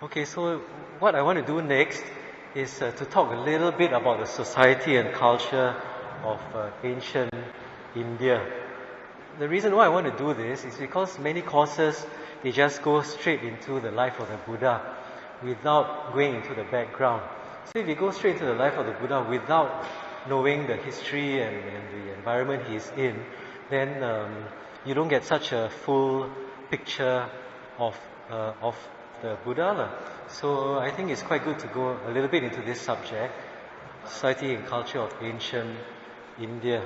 Okay, so what I want to do next is to talk a little bit about the society and culture of ancient India. The reason why I want to do this is because many courses, they just go straight into the life of the Buddha without going into the background. So if you go straight into the life of the Buddha without knowing the history and the environment he's in, then you don't get such a full picture of the Buddha. So I think it's quite good to go a little bit into this subject, society and culture of ancient India.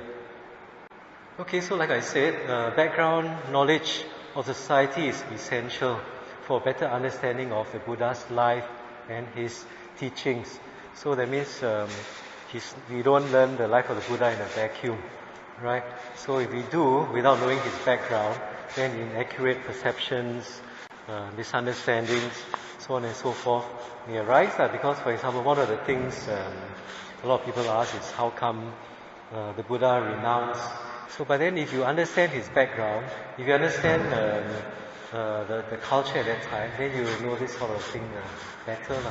Okay, so like I said, background knowledge of the society is essential for better understanding of the Buddha's life and his teachings. So that means we don't learn the life of the Buddha in a vacuum, right? So if we do, without knowing his background, then inaccurate perceptions, misunderstandings, so on and so forth may arise. Because, for example, one of the things a lot of people ask is how come the Buddha renounced. So, but then if you understand his background, if you understand the culture at that time, then you will know this sort of thing better.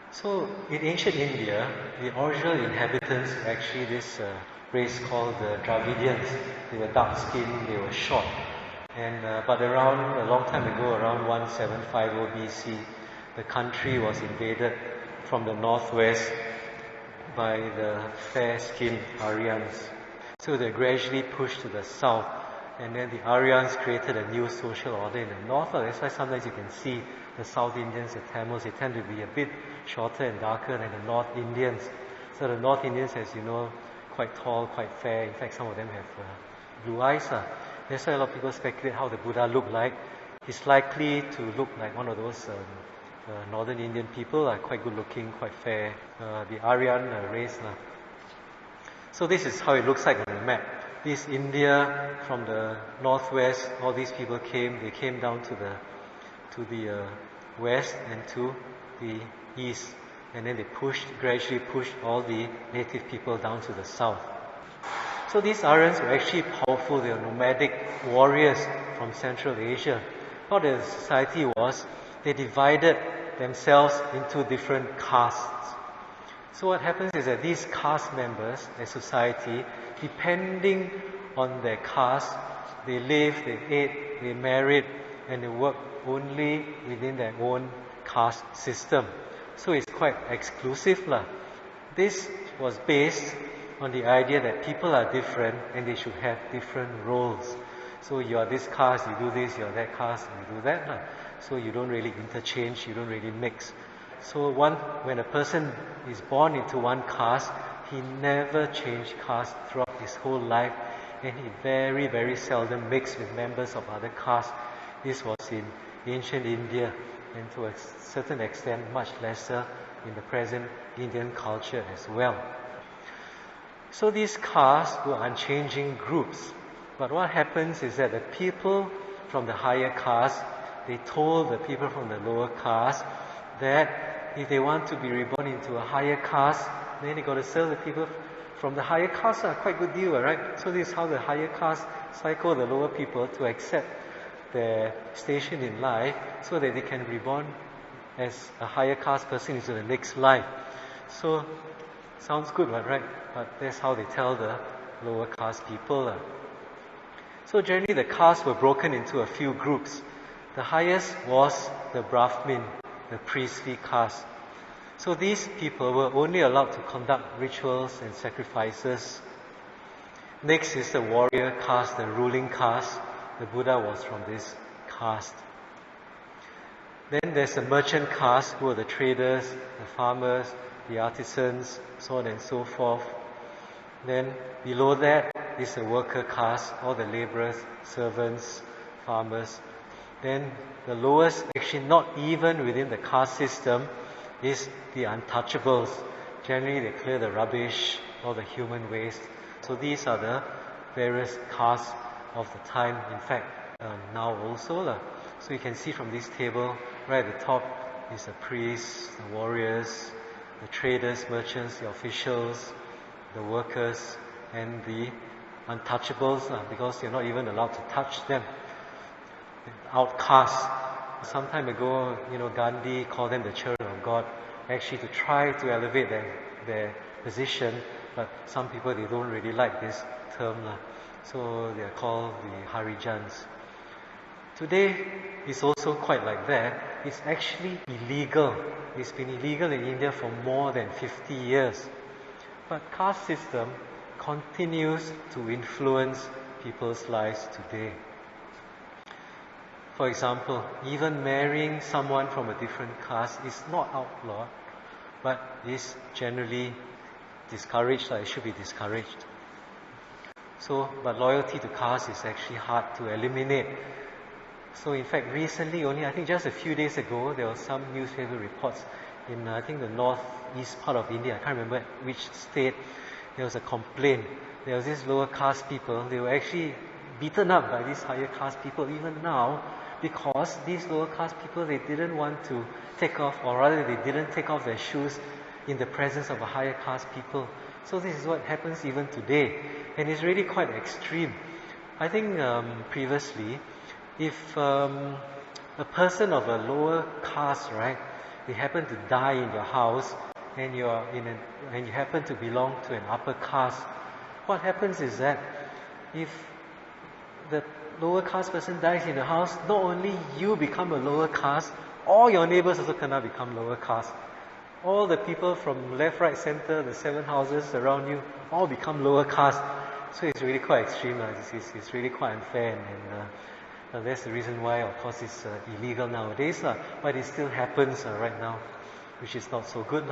So, in ancient India, the original inhabitants were actually this race called the Dravidians. They were dark-skinned, they were short. But around a long time ago, around 1750 BC, the country was invaded from the northwest by the fair-skinned Aryans. So they gradually pushed to the south, and then the Aryans created a new social order in the north. That's why sometimes you can see the South Indians, the Tamils, they tend to be a bit shorter and darker than the North Indians. So the North Indians, as you know, quite tall, quite fair. In fact, some of them have blue eyes. That's why a lot of people speculate how the Buddha looked like. He's likely to look like one of those northern Indian people, quite good looking, quite fair, the Aryan race. So this is how it looks like on the map. This India from the northwest, all these people they came down to the west and to the east, and then they gradually pushed all the native people down to the south. So these Aryans were actually powerful. They were nomadic warriors from Central Asia. How the society was, they divided themselves into different castes. So what happens is that these caste members, their society, depending on their caste, they lived, they ate, they married, and they worked only within their own caste system. So it's quite exclusive. This was based on the idea that people are different and they should have different roles. So you are this caste, you do this, you are that caste, you do that. So you don't really interchange, you don't really mix. So when a person is born into one caste, he never changed caste throughout his whole life, and he very, very seldom mixed with members of other castes. This was in ancient India, and to a certain extent much lesser in the present Indian culture as well. So these castes were unchanging groups. But what happens is that the people from the higher caste, they told the people from the lower caste that if they want to be reborn into a higher caste, then they got to serve the people from the higher caste. Quite good deal, right? So this is how the higher caste cycle the lower people to accept their station in life so that they can reborn as a higher caste person into the next life. So, sounds good, right? But that's how they tell the lower caste people. So generally the castes were broken into a few groups. The highest was the Brahmin, the priestly caste. So these people were only allowed to conduct rituals and sacrifices. Next is the warrior caste, the ruling caste. The Buddha was from this caste. Then there's the merchant caste, who are the traders, the farmers, the artisans, so on and so forth. Then below that is the worker caste, all the laborers, servants, farmers. Then the lowest, actually not even within the caste system, is the untouchables. Generally they clear the rubbish, all the human waste. So these are the various castes of the time, in fact, now also. So you can see from this table, right at the top is the priests, the warriors, the traders, merchants, the officials, the workers, and the untouchables, because you're not even allowed to touch them. Outcasts, Some time ago, Gandhi called them the children of God, actually to try to elevate their position, but some people, they don't really like this term, so they are called the Harijans. Today, it's also quite like that. It's actually illegal. It's been illegal in India for more than 50 years. But caste system continues to influence people's lives today. For example, even marrying someone from a different caste is not outlawed, but is generally discouraged. It should be discouraged. But loyalty to caste is actually hard to eliminate. So in fact, recently, only I think just a few days ago, there was some newspaper reports in I think the northeast part of India. I can't remember which state. There was a complaint. There was these lower caste people. They were actually beaten up by these higher caste people even now, because these lower caste people, they didn't want to take off, or rather they didn't take off their shoes in the presence of a higher caste people. So this is what happens even today, and it's really quite extreme. I think previously, if a person of a lower caste, right, they happen to die in your house, and you happen to belong to an upper caste, what happens is that if the lower caste person dies in the house, not only you become a lower caste, all your neighbors also cannot become lower caste. All the people from left, right, center, the 7 houses around you, all become lower caste. So it's really quite extreme. It's really quite unfair, and that's the reason why, of course, it's illegal nowadays. But it still happens right now, which is not so good.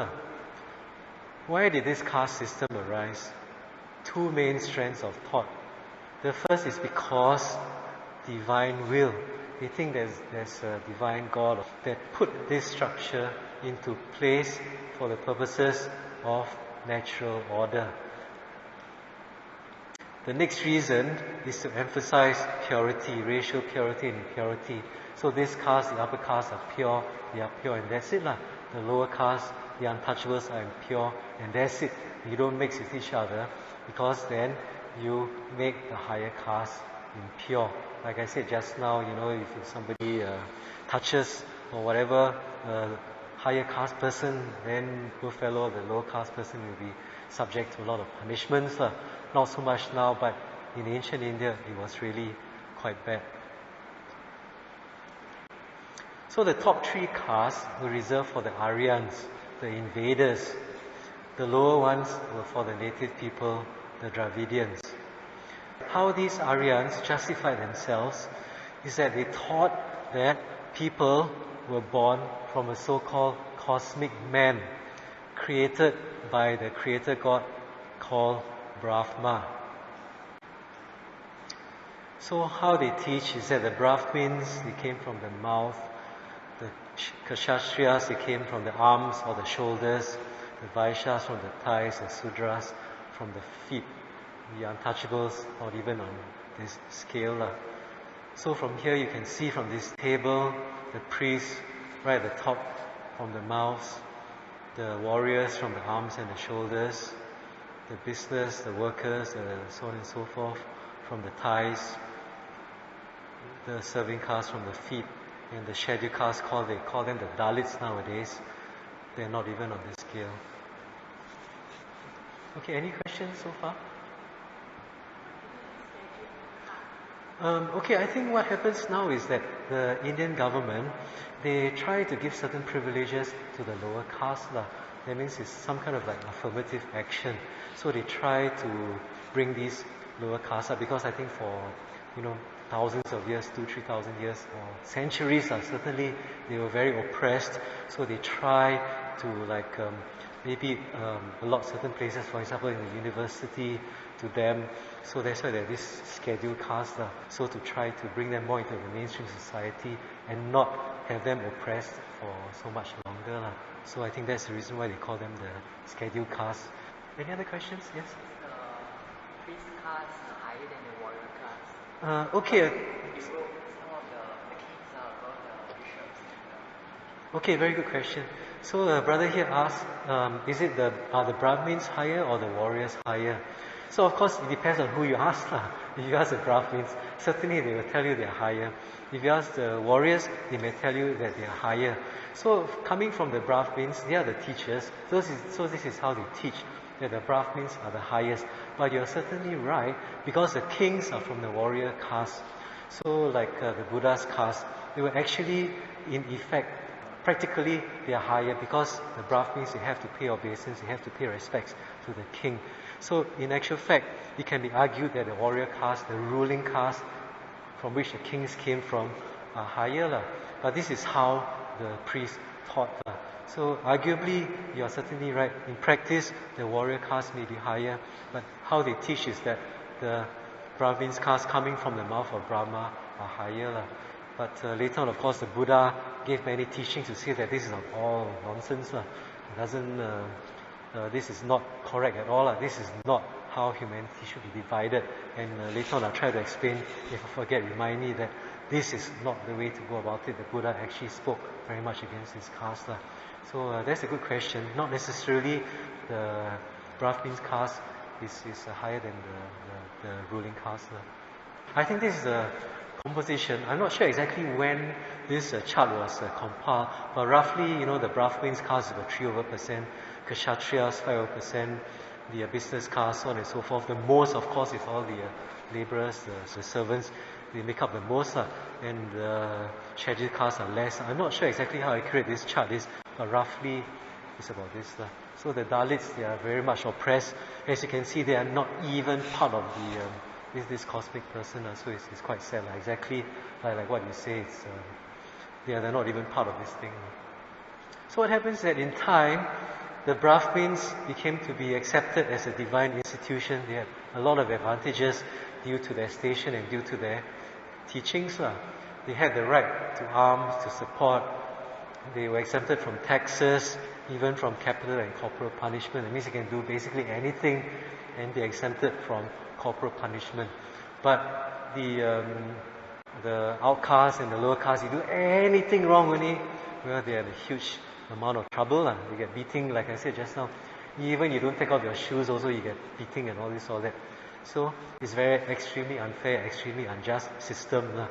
Why did this caste system arise? 2 main strands of thought. The first is because divine will. They think there's a divine God that put this structure into place for the purposes of natural order. The next reason is to emphasize purity, racial purity and impurity. So this caste, the upper caste are pure, they are pure, and that's it. The lower caste, the untouchables are impure, and that's it. You don't mix with each other, because then you make the higher caste impure. Like I said just now, if somebody touches or whatever higher caste person, then poor fellow, the lower caste person, will be subject to a lot of punishments. Not so much now, but in ancient India, it was really quite bad. So the top 3 castes were reserved for the Aryans, the invaders. The lower ones were for the native people, the Dravidians. How these Aryans justified themselves is that they thought that people were born from a so-called cosmic man, created by the creator God called Brahma. So how they teach is that the Brahmins, they came from the mouth, the Kshatriyas, they came from the arms or the shoulders, the Vaishyas from the thighs, the Sudras from the feet, the untouchables not even on this scale. So from here you can see from this table, the priests right at the top from the mouths, the warriors from the arms and the shoulders, the business, the workers, so on and so forth from the thighs, the serving caste from the feet, and the scheduled caste, they call them the Dalits nowadays. They're not even on this scale. Okay, any questions so far? Okay, I think what happens now is that the Indian government, they try to give certain privileges to the lower caste. That means it's some kind of like affirmative action. So they try to bring these lower castes up, because I think for, thousands of years, 2,000-3,000 years, or centuries, certainly they were very oppressed. So they try to maybe allot certain places, for example, in the university to them. So that's why there are these scheduled castes. So to try to bring them more into the mainstream society and not have them oppressed for so much longer. So I think that's the reason why they call them the scheduled castes. Any other questions? Yes? The priest caste higher than the warrior caste. Okay. Some of the kings are above the bishops. Okay, very good question. So the brother here asked, are the Brahmins higher or the warriors higher? So of course it depends on who you ask. If you ask the Brahmins, certainly they will tell you they are higher. If you ask the warriors, they may tell you that they are higher. So coming from the Brahmins, they are the teachers. So this is how they teach, that the Brahmins are the highest. But you're certainly right, because the kings are from the warrior caste. So like the Buddha's caste, they were actually, in effect, practically they are higher, because the Brahmins, they have to pay obeisance, they have to pay respects to the king. So in actual fact, it can be argued that the warrior caste, the ruling caste from which the kings came from, are higher. But this is how the priests taught. So arguably, you are certainly right. In practice, the warrior caste may be higher, but how they teach is that the Brahmins caste coming from the mouth of Brahma are higher. But later on, of course, the Buddha gave many teachings to say that this is all nonsense. It doesn't. This is not correct at all. This is not how humanity should be divided. And later on, I'll try to explain. If I forget, remind me that this is not the way to go about it. The Buddha actually spoke very much against his caste. So that's a good question. Not necessarily the Brahmin caste is higher than the ruling caste. I think this is a composition. I'm not sure exactly when this chart was compiled, but roughly, the Brahmins caste is about 3%, Kshatriyas 5%, the business caste, so on and so forth. The most, of course, is all the laborers, the servants. They make up the most, and the scheduled castes are less. I'm not sure exactly how accurate this chart is, but roughly it's about this. So the Dalits, they are very much oppressed. As you can see, they are not even part of this cosmic person. So it's quite sad. Exactly like what you say, they're not even part of this thing. So what happens is that in time, the Brahmins became to be accepted as a divine institution. They had a lot of advantages due to their station and due to their teachings. They had the right to arms, to support. They were exempted from taxes, even from capital and corporal punishment. That means they can do basically anything, and they're exempted from corporal punishment. But the outcasts and the lower castes, you do anything wrong only, they have a huge amount of trouble. You get beating, like I said just now. Even you don't take off your shoes, also you get beating and all that. So it's very extremely unfair, extremely unjust system.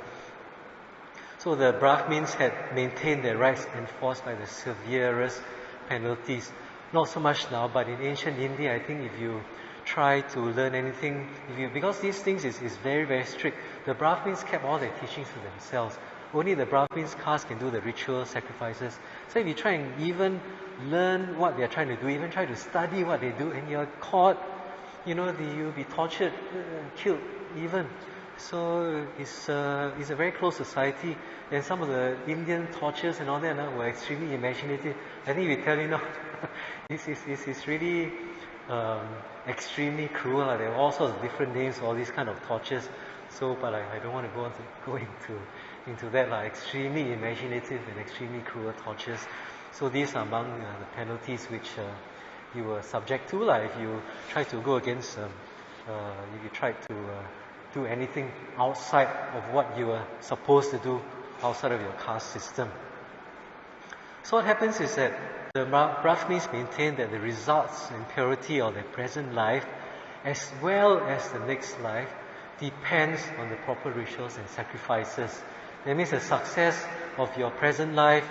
So the Brahmins had maintained their rights enforced by the severest penalties. Not so much now, but in ancient India, I think if you try to learn anything, because these things is very, very strict, the Brahmins kept all their teachings to themselves. Only the Brahmins caste can do the ritual sacrifices. So if you try and even learn what they're trying to do, even try to study what they do, and you're caught, you'll be tortured, killed even. So it's a very close society, and some of the Indian tortures and all that were extremely imaginative. I think we tell you now, it's really extremely cruel. There are all sorts of different names for all these kind of tortures. So, but I don't want to go into that. Extremely imaginative and extremely cruel tortures. So these are among the penalties which you were subject to. If you try to go against, if you try to do anything outside of what you were supposed to do, outside of your caste system. So what happens is that the Brahmins maintain that the results and purity of their present life, as well as the next life, depends on the proper rituals and sacrifices. That means the success of your present life,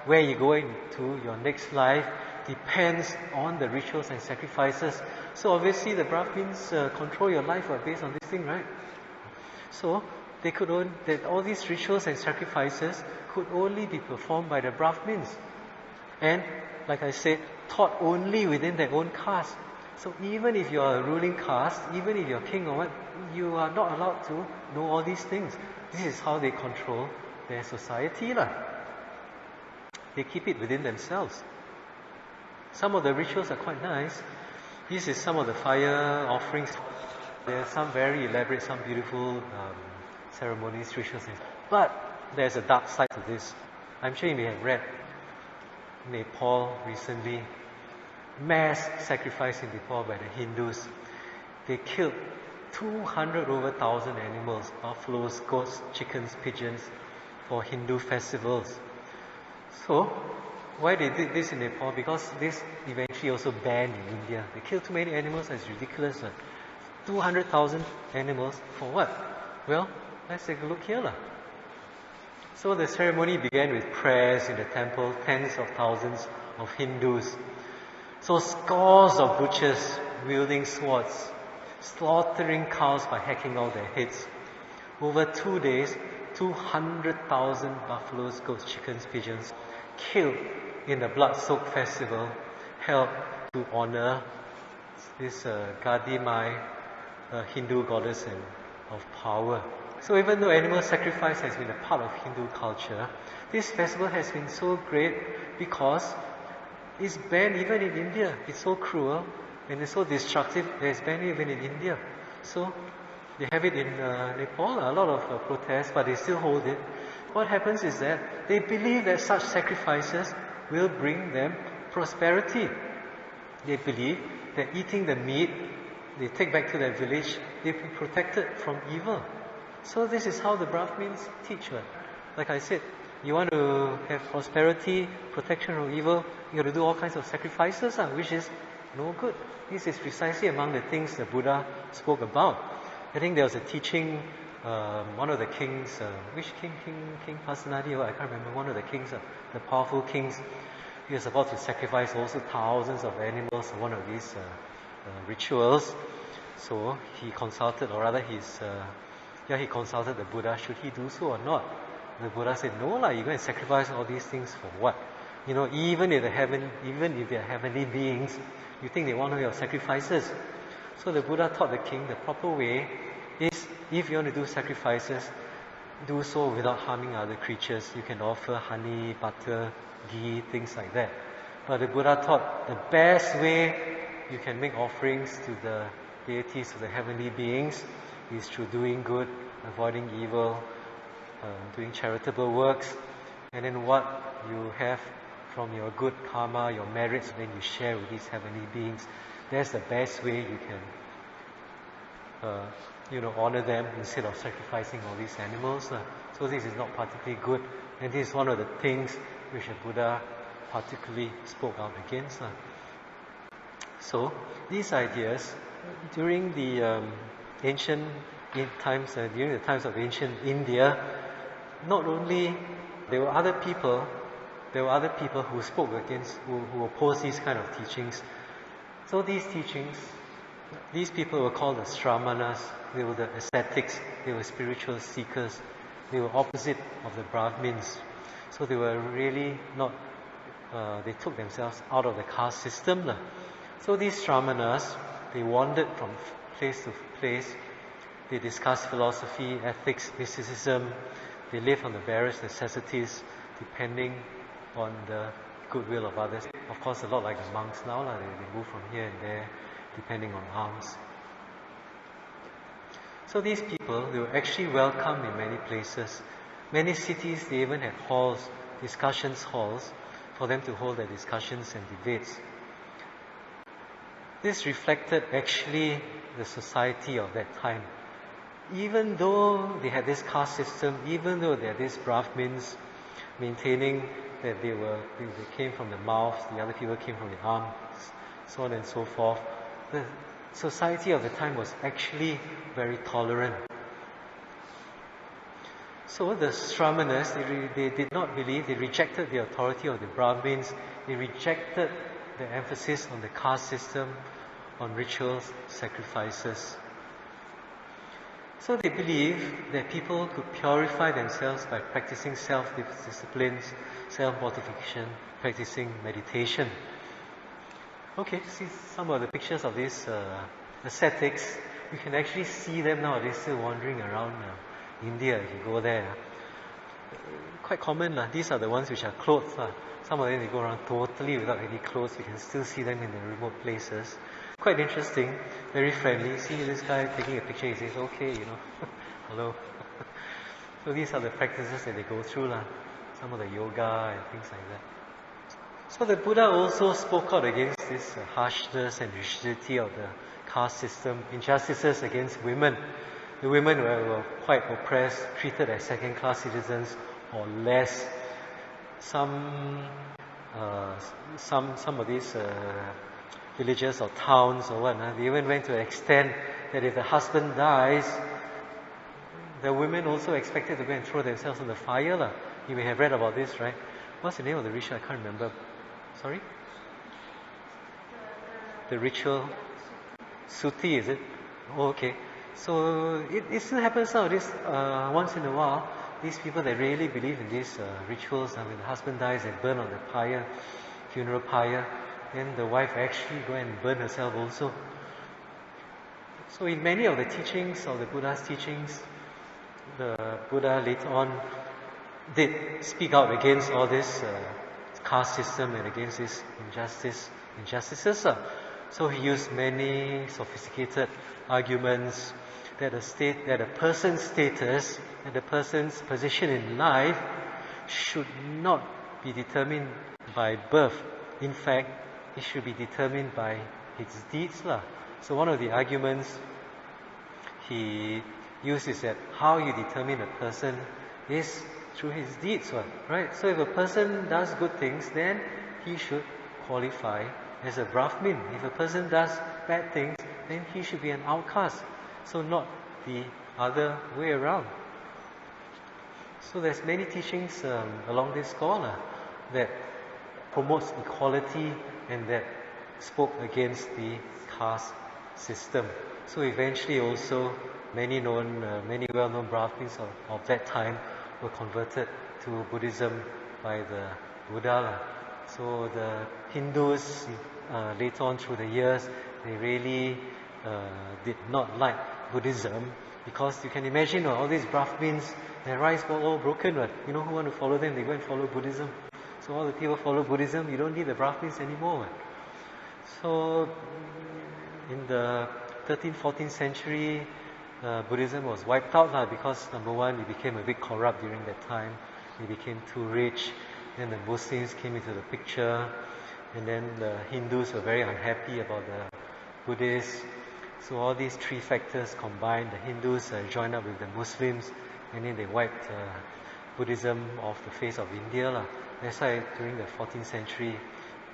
where you go into your next life, depends on the rituals and sacrifices. So obviously the Brahmins control your life based on this thing, right? So they could that all these rituals and sacrifices could only be performed by the Brahmins, and like I said, taught only within their own caste. So even if you are a ruling caste, even if you're king or what, you are not allowed to know all these things. This is how they control their society. They keep it within themselves. Some of the rituals are quite nice. This is some of the fire offerings. There are some very elaborate, some beautiful ceremonies, rituals. But there's a dark side to this. I'm sure you may have read Nepal recently. Mass sacrifice in Nepal by the Hindus. They killed 200,000 animals, buffaloes, goats, chickens, pigeons, for Hindu festivals. So, why they did this in Nepal? Because this eventually also banned in India. They killed too many animals, that's ridiculous. 200,000 animals for what? Well, let's take a look here. So the ceremony began with prayers in the temple, tens of thousands of Hindus. So scores of butchers wielding swords, slaughtering cows by hacking out their heads. Over 2 days, 200,000 buffaloes, goats, chickens, pigeons killed in the blood-soaked festival held to honor this Gadimai, Hindu goddess of power. So even though animal sacrifice has been a part of Hindu culture, this festival has been so great because it's banned even in India. It's so cruel and it's so destructive that it's banned even in India. So they have it in Nepal, a lot of protests, but they still hold it. What happens is that they believe that such sacrifices will bring them prosperity. They believe that eating the meat they take back to their village, they'll be protected from evil. So this is how the Brahmins teach. Like I said, you want to have prosperity, protection from evil, you got to do all kinds of sacrifices, which is no good. This is precisely among the things the Buddha spoke about. I think there was a teaching, one of the kings, which King Pasenadi, I can't remember, one of the kings, the powerful kings, he was about to sacrifice also thousands of animals in one of these rituals. So he consulted, or rather he consulted the Buddha, should he do so or not? The Buddha said, no you're going to sacrifice all these things for what? Even if they're heavenly beings, you think they want your sacrifices? So the Buddha taught the king the proper way is, if you want to do sacrifices, do so without harming other creatures. You can offer honey, butter, ghee, things like that. But the Buddha taught the best way you can make offerings to the deities, to the heavenly beings, is through doing good, avoiding evil, doing charitable works, and then what you have from your good karma, your merits, then you share with these heavenly beings. That's the best way you can, honor them instead of sacrificing all these animals. So this is not particularly good, and this is one of the things which the Buddha particularly spoke out against. So these ideas, during the ancient times, during the times of ancient India, not only there were other people who spoke against, who opposed these kind of teachings. So these teachings, these people were called the Sramanas. They were the ascetics. They were spiritual seekers. They were opposite of the Brahmins. So they were really not. They took themselves out of the caste system. So these Sramanas, they wandered from place to place. They discussed philosophy, ethics, mysticism. They lived on the various necessities depending on the goodwill of others. Of course, a lot like the monks now, they move from here and there depending on alms. So these people, they were actually welcome in many places. Many cities, they even had halls, discussions halls, for them to hold their discussions and debates. This reflected actually the society of that time. Even though they had this caste system, even though they had these Brahmins maintaining that they came from the mouth, the other people came from the arms, so on and so forth, the society of the time was actually very tolerant. So the Sramanas, they did not believe, they rejected the authority of the Brahmins, they rejected the emphasis on the caste system, on rituals, sacrifices. So they believed that people could purify themselves by practicing self-disciplines, self-mortification, practicing meditation. Okay, see some of the pictures of these ascetics. You can actually see them nowadays still wandering around India if you go there. Quite common. These are the ones which are clothed. Some of them, they go around totally without any clothes. You can still see them in the remote places. Quite interesting, very friendly. See this guy taking a picture, he says, okay, hello. So these are the practices that they go through, some of the yoga and things like that. So the Buddha also spoke out against this harshness and rigidity of the caste system, injustices against women. The women were quite oppressed, treated as second-class citizens or less. Some of these villages or towns or what, they even went to an extent that if the husband dies, the women also expected to go and throw themselves in the fire. La. You may have read about this, right? What's the name of the ritual? I can't remember. Sorry? The ritual? Suti, is it? Oh, okay. So it still happens nowadays. Once in a while, these people that really believe in these rituals, when the husband dies, they burn on the pyre, funeral pyre. Then the wife actually go and burn herself also. So in many of the teachings of the Buddha's teachings, the Buddha later on did speak out against all this caste system and against this injustices. So he used many sophisticated arguments that a person's status and a person's position in life should not be determined by birth. In fact, it should be determined by his deeds. So one of the arguments he used is that how you determine a person is through his deeds, right? So if a person does good things, then he should qualify as a Brahmin. If a person does bad things, then he should be an outcast. So not the other way around. So there's many teachings along this scholar that promotes equality and that spoke against the caste system. So eventually also many well-known Brahmins of that time were converted to Buddhism by the Buddha. So the Hindus later on through the years, they really did not like Buddhism because you can imagine all these Brahmins, their rice were all broken. You know who want to follow them? They go and follow Buddhism. So all the people follow Buddhism, you don't need the Brahmins anymore. So in the 13th, 14th century, Buddhism was wiped out because number one, it became a bit corrupt during that time. It became too rich. Then the Muslims came into the picture, and then the Hindus were very unhappy about the Buddhists. So all these three factors combined, the Hindus joined up with the Muslims, and then they wiped Buddhism off the face of India. That's why during the 14th century,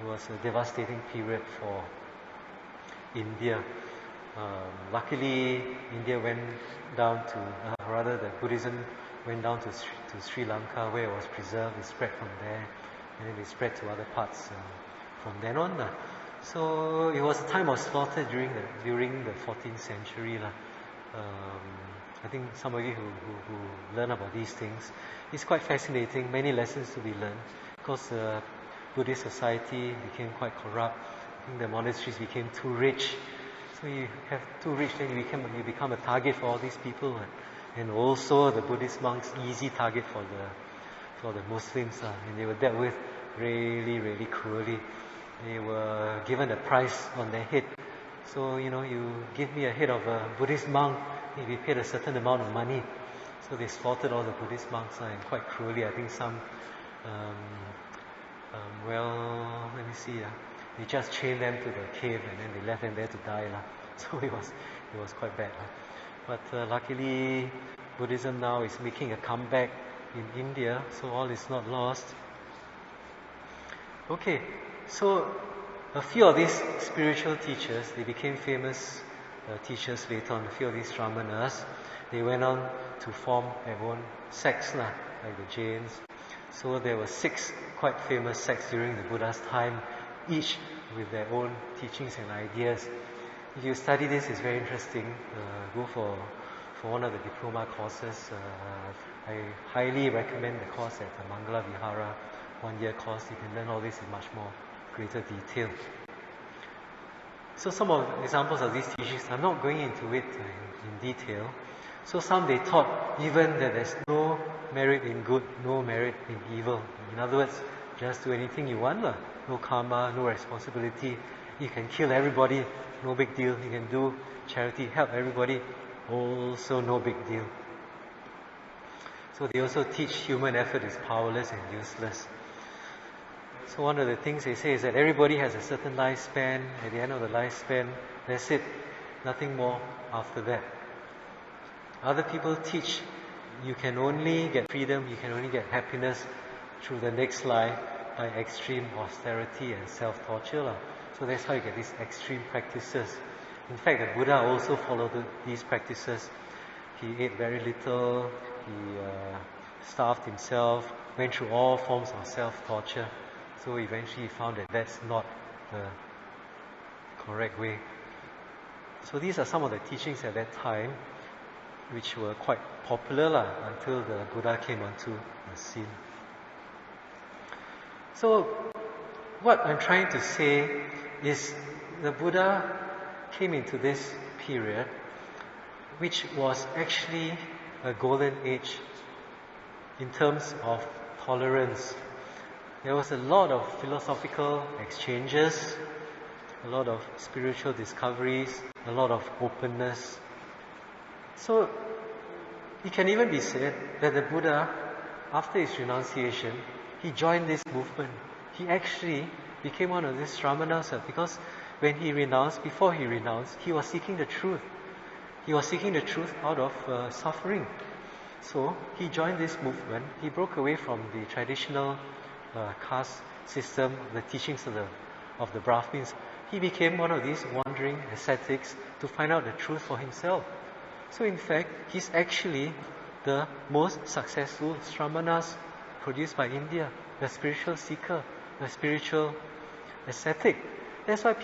it was a devastating period for India. Luckily, India went down to, the Buddhism went down to Sri Lanka where it was preserved. It spread from there, and then it spread to other parts from then on. So it was a time of slaughter during the 14th century. I think some of you who learn about these things, it's quite fascinating. Many lessons to be learned because the Buddhist society became quite corrupt. I think the monasteries became too rich. So you have too rich, then you become a target for all these people, and also the Buddhist monks easy target for the Muslims, and they were dealt with really, really cruelly. They were given a price on their head. So you give me a head of a Buddhist monk, you'll be paid a certain amount of money. So they slaughtered all the Buddhist monks, and quite cruelly. I think some, let me see. They just chained them to the cave and then they left them there to die. So it was quite bad. But luckily, Buddhism now is making a comeback in India, so all is not lost. Okay, so a few of these spiritual teachers, they became famous teachers later on. A few of these Shramanas, they went on to form their own sects, like the Jains. So there were 6 quite famous sects during the Buddha's time, each with their own teachings and ideas. If you study this, it's very interesting. Go for one of the diploma courses. I highly recommend the course at Mangala Vihara, 1-year course. You can learn all this in much more greater detail. So some of the examples of these teachings, I'm not going into it in detail. So some they taught even that there's no merit in good, no merit in evil. In other words, just do anything you want. No karma, no responsibility. You can kill everybody, no big deal. You can do charity, help everybody, also no big deal. So they also teach human effort is powerless and useless. So one of the things they say is that everybody has a certain lifespan. At the end of the lifespan, that's it. Nothing more after that. Other people teach you can only get freedom, you can only get happiness through the next life by extreme austerity and self-torture. So that's how you get these extreme practices. In fact, the Buddha also followed these practices. He ate very little, he starved himself, went through all forms of self-torture. So eventually he found that that's not the correct way. So these are some of the teachings at that time, which were quite popular until the Buddha came onto the scene. So what I'm trying to say is the Buddha came into this period which was actually a golden age in terms of tolerance. There was a lot of philosophical exchanges, a lot of spiritual discoveries, a lot of openness. So it can even be said that the Buddha, after his renunciation, he joined this movement. He actually became one of these Sramanas because when he renounced, before he renounced, he was seeking the truth. He was seeking the truth out of suffering. So he joined this movement. He broke away from the traditional caste system, the teachings of the Brahmins. He became one of these wandering ascetics to find out the truth for himself. So in fact, he's actually the most successful Sramanas produced by India, the spiritual seeker, the spiritual ascetic. That's why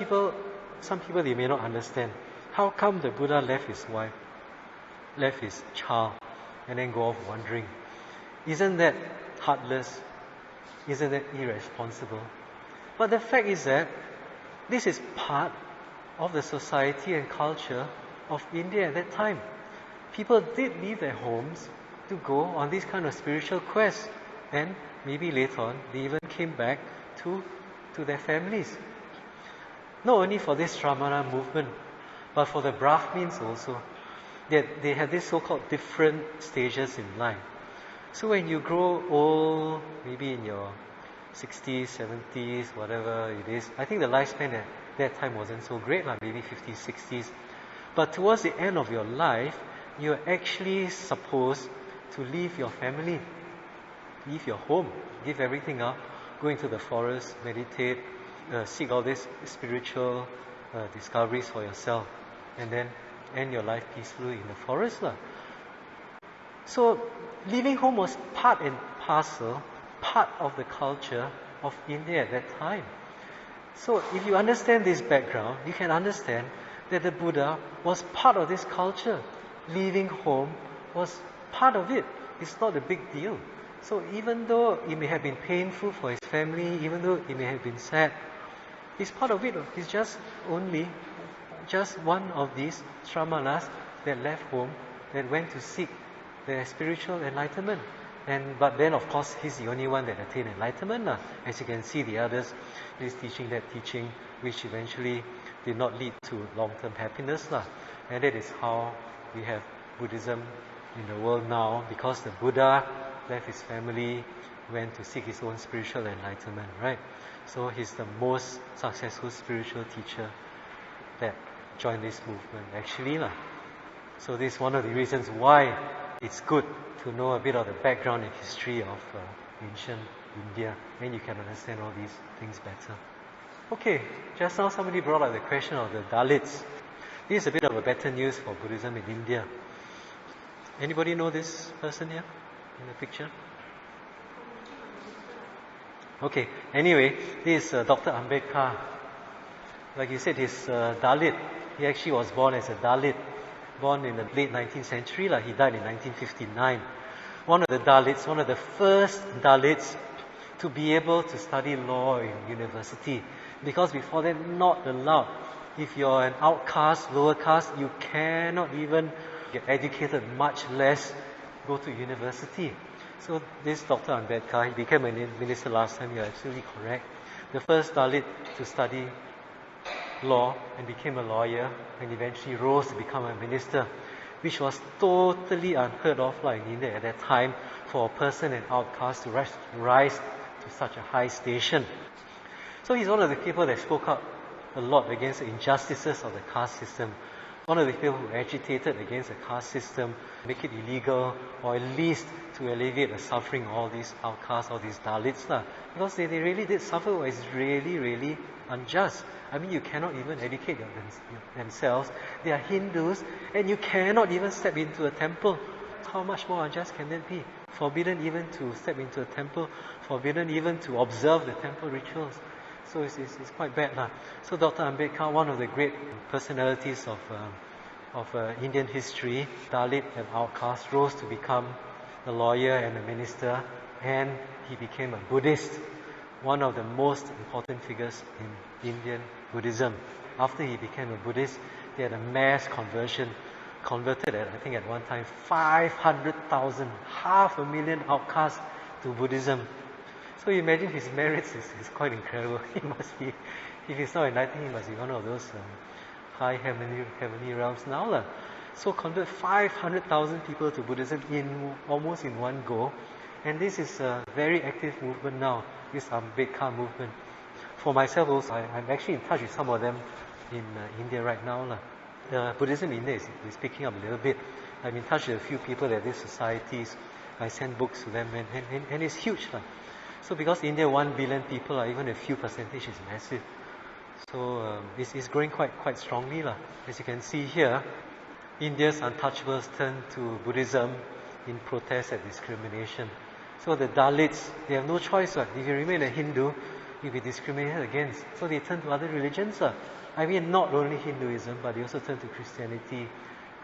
some people, they may not understand. How come the Buddha left his wife, left his child, and then go off wandering? Isn't that heartless? Isn't that irresponsible? But the fact is that this is part of the society and culture of India at that time. People did leave their homes to go on this kind of spiritual quest, and maybe later on they even came back to their families. Not only for this Sramana movement, but for the Brahmins also. They had this so-called different stages in life. So when you grow old, maybe in your 60s, 70s, whatever it is, I think the lifespan at that time wasn't so great, maybe 50s, 60s. But towards the end of your life, you're actually supposed to leave your family, leave your home, give everything up, go into the forest, meditate, seek all these spiritual discoveries for yourself, and then end your life peacefully in the forest. So leaving home was part and parcel, part of the culture of India at that time. So if you understand this background, you can understand that the Buddha was part of this culture. Leaving home was part of it. It's not a big deal. So even though it may have been painful for his family, even though it may have been sad, he's part of it. He's just one of these Sramanas that left home, that went to seek their spiritual enlightenment. But then, of course, he's the only one that attained enlightenment. As you can see, the others, this teaching, that teaching, which eventually did not lead to long-term happiness. And that is how we have Buddhism in the world now, because the Buddha left his family, went to seek his own spiritual enlightenment, right? So he's the most successful spiritual teacher that joined this movement, actually. So this is one of the reasons why it's good to know a bit of the background and history of ancient India, and you can understand all these things better. Okay, just now somebody brought up the question of the Dalits. This is a bit of a better news for Buddhism in India. Anybody know this person here in the picture? Okay, anyway, this is Dr. Ambedkar. Like you said, he's Dalit. He actually was born as a Dalit, born in the late 19th century. He died in 1959. One of the Dalits, one of the first Dalits to be able to study law in university. Because before that, not allowed. If you're an outcast, lower caste, you cannot even get educated, much less go to university. So this Dr. Ambedkar, he became a minister last time, you're absolutely correct. The first Dalit to study law and became a lawyer, and eventually rose to become a minister, which was totally unheard of in India at that time, for a person, an outcast, to rise to such a high station. So he's one of the people that spoke up a lot against the injustices of the caste system. One of the people who agitated against the caste system, make it illegal, or at least to alleviate the suffering of all these outcasts, all these Dalits. Because they really did suffer. It's really, really unjust. I mean, you cannot even educate themselves. They are Hindus, and you cannot even step into a temple. How much more unjust can that be? Forbidden even to step into a temple, forbidden even to observe the temple rituals. So it's quite bad. So Dr. Ambedkar, one of the great personalities of Indian history, Dalit and outcast, rose to become a lawyer and a minister, and he became a Buddhist, one of the most important figures in Indian Buddhism. After he became a Buddhist, they had a mass conversion, converted I think at one time 500,000, 500,000 outcasts to Buddhism. So you imagine his merits is quite incredible. He must be, if he's not enlightened, he must be one of those high heavenly realms now. So convert 500,000 people to Buddhism almost in one go. And this is a very active movement now, this Ambedkar movement. For myself also, I'm actually in touch with some of them in India right now. Buddhism in India is picking up a little bit. I'm in touch with a few people at these societies. I send books to them, and it's huge. So because India 1 billion people, even a few percentage is massive. So it's growing quite strongly. As you can see here, India's untouchables turn to Buddhism in protest at discrimination. So the Dalits, they have no choice. If you remain a Hindu, you'll be discriminated against. So they turn to other religions. I mean, not only Hinduism, but they also turn to Christianity,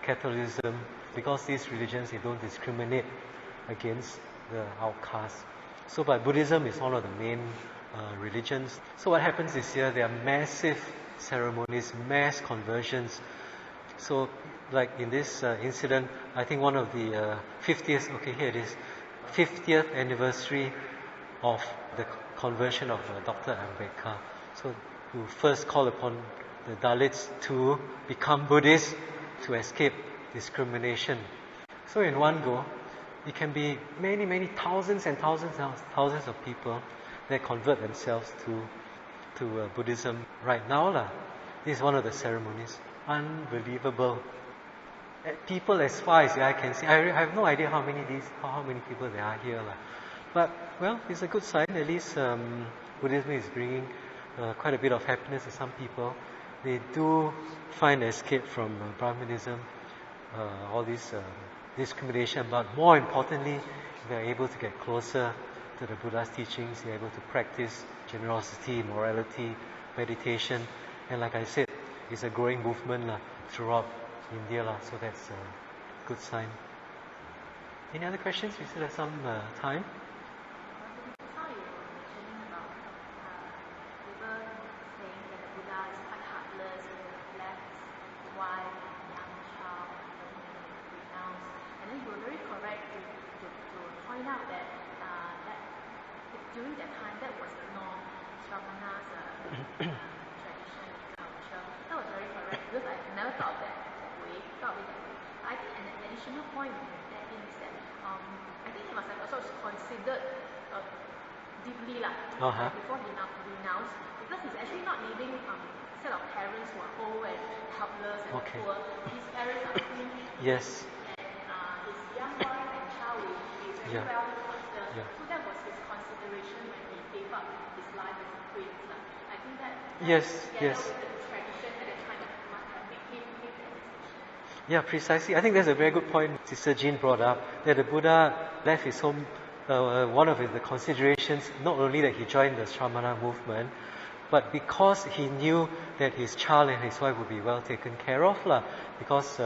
Catholicism, because these religions, they don't discriminate against the outcasts. So, but Buddhism is one of the main religions. So what happens this year, there are massive ceremonies, mass conversions. So, like in this incident, I think one of the 50th, okay, here it is, 50th anniversary of the conversion of Dr. Ambedkar. So, who first called upon the Dalits to become Buddhists to escape discrimination. So, in one go, it can be many thousands and thousands of people that convert themselves to Buddhism right now. This is one of the ceremonies. Unbelievable. People as far as I can see, I have no idea how many people there are here. But, well, it's a good sign. At least Buddhism is bringing quite a bit of happiness to some people. They do find escape from Brahmanism, all this discrimination, but more importantly, they're able to get closer to the Buddha's teachings. They're able to practice generosity, morality, meditation, and like I said, it's a growing movement throughout India, so that's a good sign. Any other questions? We still have some time. During that time, that was the norm, Sramana's tradition, culture. That was very correct because I never thought that way. I think an additional point we can add in is that I think he must have also considered deeply before he renounced, because he's actually not leaving a set of parents who are old and helpless and poor. His parents are free. Yes. And his young wife and child is very well looked after. So that was his consideration when he gave up his life as a prince. I think that together with the tradition at that time must have made him make that decision. Yeah, precisely. I think that's a very good point Sister Jean brought up, that the Buddha left his home. One of the considerations, not only that he joined the Shramana movement, but because he knew that his child and his wife would be well taken care of, because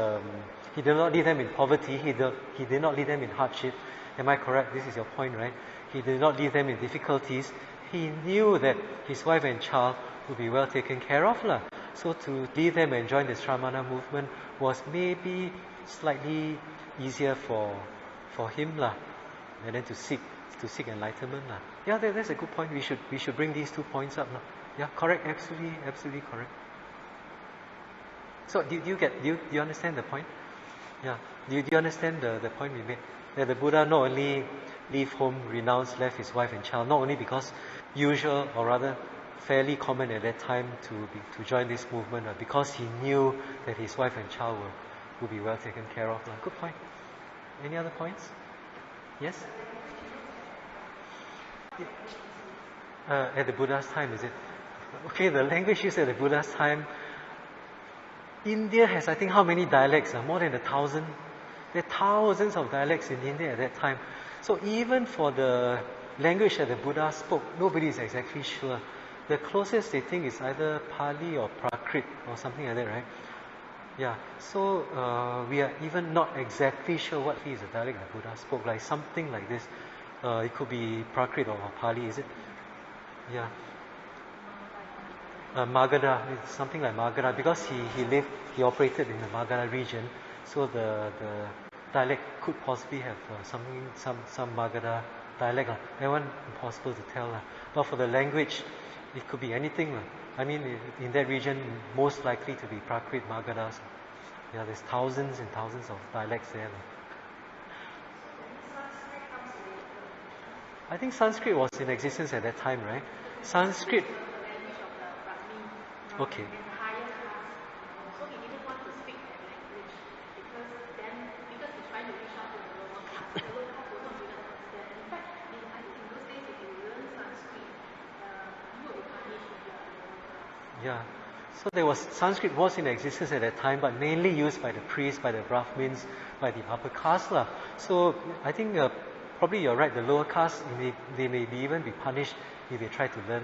he did not leave them in poverty, he did not leave them in hardship. Am I correct? This is your point, right? He did not leave them in difficulties. He knew that his wife and child would be well taken care of. So to leave them and join the Shramana movement was maybe slightly easier for him, and then to seek enlightenment. Yeah, that's a good point. We should bring these 2 points up. Yeah, correct. Absolutely correct. So do you understand the point? Yeah. Do you understand the point we made? That the Buddha not only leave home, renounced, left his wife and child, not only because usual or rather fairly common at that time to join this movement, because he knew that his wife and child will be well taken care of. Good point. Any other points? Yes? At the Buddha's time, is it? Okay, the language used at the Buddha's time. India has, I think, how many dialects? More than 1,000. There are thousands of dialects in India at that time. So even for the language that the Buddha spoke, nobody is exactly sure. The closest they think is either Pali or Prakrit or something like that, right? Yeah. So we are even not exactly sure what is the dialect the Buddha spoke. Like something like this. It could be Prakrit or Pali, is it? Yeah. Magadha, it's something like Magadha, because he operated in the Magadha region, so the dialect could possibly have some Magadha dialect. That one impossible to tell. But for the language, it could be anything. I mean, in that region, most likely to be Prakrit, Magadha. Yeah, there's thousands and thousands of dialects there. I think Sanskrit was in existence at that time, right? Sanskrit. Okay. Yeah. So Sanskrit was in existence at that time, but mainly used by the priests, by the Brahmins, by the upper caste. So I think probably you're right, the lower caste, they may even be punished if they try to learn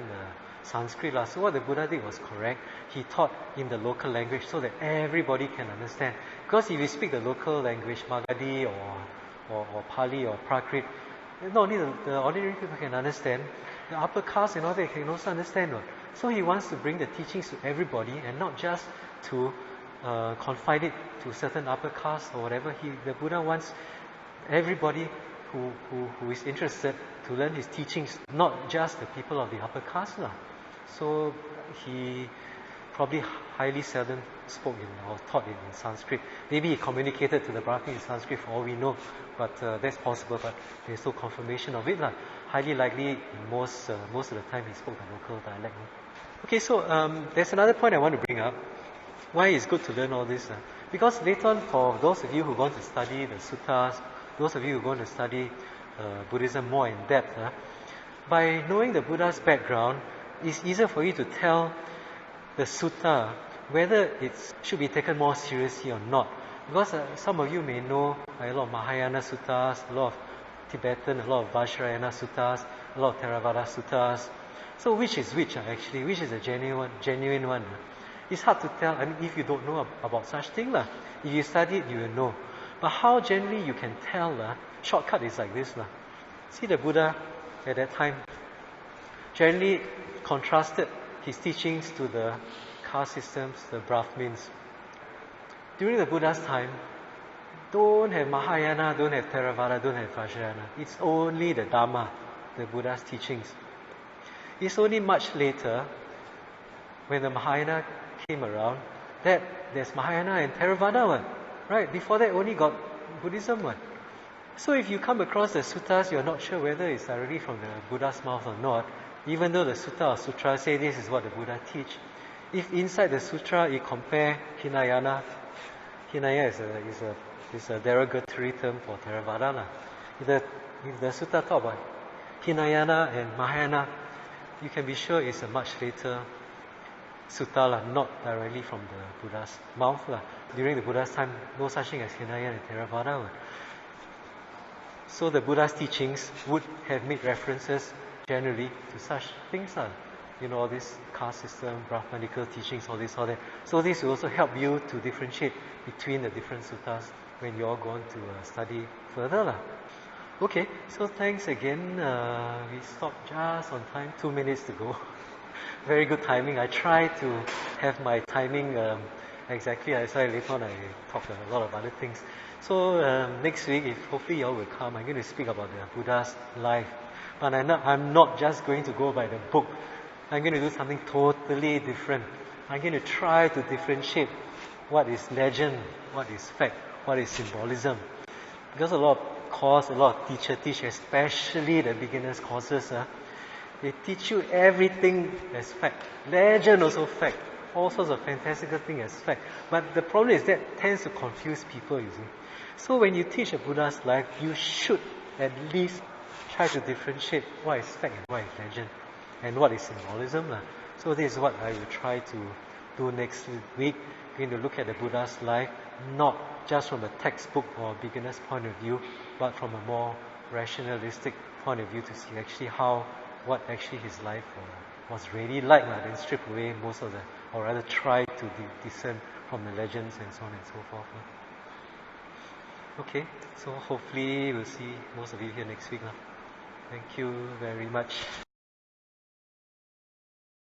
Sanskrit. So what the Buddha did was correct. He taught in the local language so that everybody can understand. Because if you speak the local language, Magadhi or Pali or Prakrit, not only the ordinary people can understand, the upper caste and all that can also understand. So he wants to bring the teachings to everybody and not just to confine it to certain upper caste or whatever. The Buddha wants everybody who is interested to learn his teachings, not just the people of the upper caste. So he probably highly seldom spoke or taught in Sanskrit. Maybe he communicated to the Brahmin in Sanskrit for all we know, but that's possible, but there's no confirmation of it. Highly likely, most of the time he spoke the local dialect. Okay, so there's another point I want to bring up. Why it's good to learn all this? Because later on, for those of you who want to study the suttas, those of you who want to study Buddhism more in depth, by knowing the Buddha's background, it's easier for you to tell the sutta whether it should be taken more seriously or not. Because some of you may know a lot of Mahayana suttas, a lot of Tibetan, a lot of Vajrayana suttas, a lot of Theravada suttas. So which is which actually? Which is a genuine one? It's hard to tell. I mean, if you don't know about such thing, if you study it, you will know. But how generally you can tell? Shortcut is like this. See, the Buddha at that time generally contrasted his teachings to the caste systems, the Brahmins. During the Buddha's time, don't have Mahayana, don't have Theravada, don't have Vajrayana. It's only the Dhamma, the Buddha's teachings. It's only much later, when the Mahayana came around, that there's Mahayana and Theravada one. Right? Before that, only got Buddhism one. So if you come across the suttas, you're not sure whether it's directly from the Buddha's mouth or not, even though the sutta or sutra say this is what the Buddha teach. If inside the sutra you compare Hinayana is a derogatory term for Theravada. If the sutta talk about Hinayana and Mahayana, you can be sure it's a much later sutta, not directly from the Buddha's mouth. During the Buddha's time, no such thing as Hinayana and Theravada. So the Buddha's teachings would have made references generally to such things. All this caste system, Brahmanical teachings, all that. So this will also help you to differentiate between the different suttas when you all go on to study further. Okay, so thanks again. We stopped just on time, 2 minutes to go. Very good timing. I try to have my timing exactly. I said later on I talk a lot of other things. So next week, if hopefully you all will come, I'm going to speak about the Buddha's life. But I'm not just going to go by the book. I'm going to do something totally different. I'm going to try to differentiate what is legend, what is fact, what is symbolism. Because a lot of teachers teach, especially the beginners courses, they teach you everything as fact. Legend also fact. All sorts of fantastical things as fact. But the problem is that tends to confuse people, you see. So when you teach a Buddha's life, you should at least try to differentiate what is fact and what is legend, and what is symbolism. So this is what I will try to do next week. Going to look at the Buddha's life, not just from a textbook or beginner's point of view, but from a more rationalistic point of view to see actually what actually his life was really like, then strip away most of the, or rather try to discern from the legends and so on and so forth. Okay, so hopefully we'll see most of you here next week. Thank you very much.